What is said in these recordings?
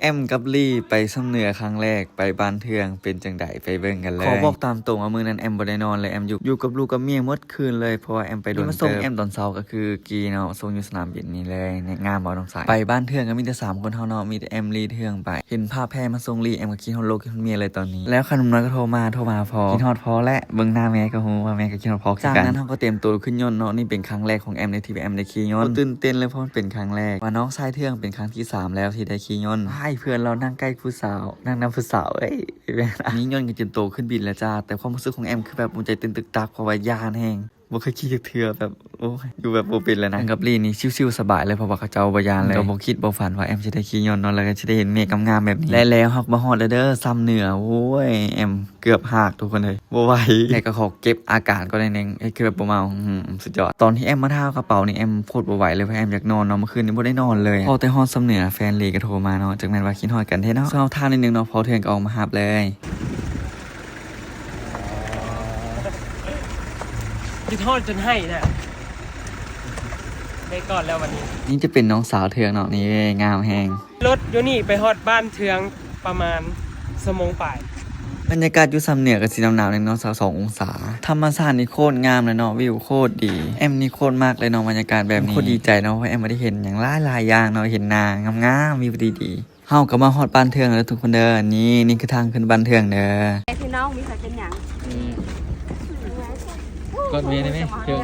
แอมกับลี่ไปซ้ำเหนือครั้งแรกไปบ้านเทืองเป็นจังไดไปเบิ่งกันเลยขอบอกตามตรงว่ามื้อนั้นแอมบ่ได้นอนเลยแอมอยู่กับลูกกับเมียหมดคืนเลยเพราะว่าแอมไปโดนมาส่งแอมตอนเช้าก็คือกีเนาะส่งอยู่สนามบินนี่เลยเนี่ยงามบ่น้องสายไปบ้านเทืองก็มีแต่3คนเฮาเนาะมีแต่แอมลี่เทืองไปเห็นภาพแพร่มาส่งลี่แอมก็คิดฮอดลูกคิดฮอดเมียเลยตอนนี้แล้วขนมน้อยก็โทรมาพอคิดฮอดพอและเบิ่งหน้าแม่ก็ฮู้ว่าแม่ก็คิดฮอดพอจากนั้นเฮาก็เตรียมตัวขึ้นยนต์เนาะนี่เป็นครั้งแรกของแอมในที่แอมได้ขี่ยนต์ตื่นเต้นเลยเพราะมันเป็นครั้งแรกว่าน้องชายเทืองเป็นครั้งที่3แล้วที่ได้ขี่ยนต์ให้เพื่อนเรานั่งใกล้ผู้สาวนั่งนำผู้สาวนี่ยนต์กันจนโตขึ้นบินแล้วจ้าแต่ความรู้สึกของแอมคือแบบหัวใจเต้นตึกตักเพราะว่าย่านแห้งบ่เคยขี่เทื่อแบบโอ้ยอยู่แบบบ่เป็นแล้วนะกับลี่นี่ชิวๆสบายเลยเพราะว่าเขาเจ้าบ่ยานเลยก็บ่คิดบ่ฝันว่าแอมสิได้ขี่ยนต์เนาะแล้วก็สิได้เห็นเมฆงามๆแบบนี้แล้วฮักมาฮอดเด้อซ้ำเหนือโอ้ยแอมเกือบหักทุกคนเลยบ่ไหวแต่ก็ขอเก็บอาการก็ได้นึงคือแบบบ่เมาสุดยอดตอนที่แอมมาท่ากระเป๋านี่แอมโคตรบ่ไหวเลยเพราะแอมอยากนอนเนาะเมื่อคืนนี้บ่ได้นอนเลยพอแต่ฮอดซ้ำเหนือแฟนลีก็โทรมาเนาะจักแม่นว่าคิดฮอดกันแท้เนาะเช้าท่านิดนึงเนาะพอเทื่อนก็ออกมาฮับเลยคิดทอดจนให้นะได้ก่อนแล้ววันนี้นี่จะเป็นน้องสาวเทืองเนาะนี่งามแฮงรถอยู่นี่ไปฮอดบ้านเทืองประมาณชั่วโมงป่ายบรรยากาศอยู่ซ้ำเหนือกับสีหนาวๆในเนาะ2 องศาธรรมชาตินี่โคตรงามเลยเนาะวิวโคตรดีแอมนี่โคตรมากเลยเนาะบรรยากาศแบบนี้โคตรดีใจเนาะเพราะแอมไม่ได้เห็นอย่างหลายอย่างเนาะเห็นนางามๆวิวดีๆเฮาก็มาฮอดบ้านเทืองแล้วทุกคนเด้อนี่คือทางขึ้นบ้านเทืองเด้อพี่น้องมีใครเป็นหยังกดเมย์ได้ไหมเทือง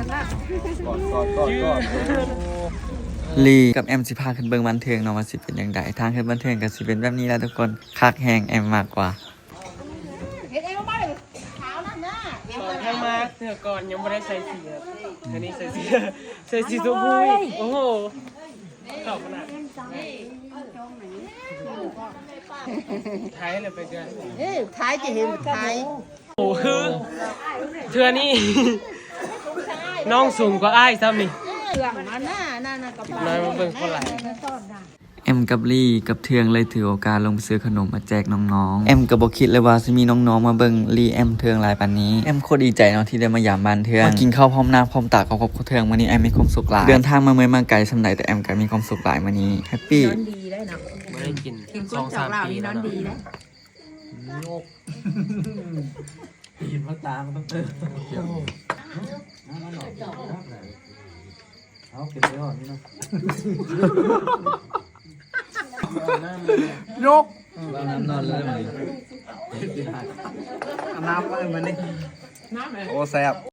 ลีกับแอมสิพาขึ้นเบิ่งบ้านเทืองเนาะว่าสิเป็นจังไดทางขึ้นบ้านเทืองก็สิเป็นแบบนี้แหละทุกคนคักแฮงแอมมากกว่าเข้ามาเทือก่อนยังไม่ได้ใส่สีครับทีนี้ใส่สีตัวผู้โอ้โหขอบขนาดท้ายเลยไปกันท้ายจะเห็นท้ายโอ้คือเทือนี่น้องสูงกว่าอ้ายซ้ำนี่น้อยมาเบิ่งคนไหลแอมกับลี่กับเทืองเลยถือโอกาสลงไปซื้อขนมมาแจกน้องๆแอมก็บ่คิดเลยว่าจะมีน้องๆมาเบิ่งลี่แอมเทืองหลายปานนี้แอมโคตรดีใจเนาะที่ได้มายามบ้านเทืองมากินข้าวพร้อมหน้าพร้อมตากับครอบครัวเทืองมื้อนี้แอมมีความสุขหลายเดินทางมาเมื่อยมาไกลส่ำใดแต่แอมก็มีความสุขหลายมื้อนี้แฮปปี้นอนดีได้เนาะไม่ได้กิน2-3 ปีนอนดีนะกินมาตามันต้องเติมเอาเก็บไว้ก่อนนี่เนาะยกน้ำนอนเลยมันน้ำอะไรมันนี่โอ้แซ่บ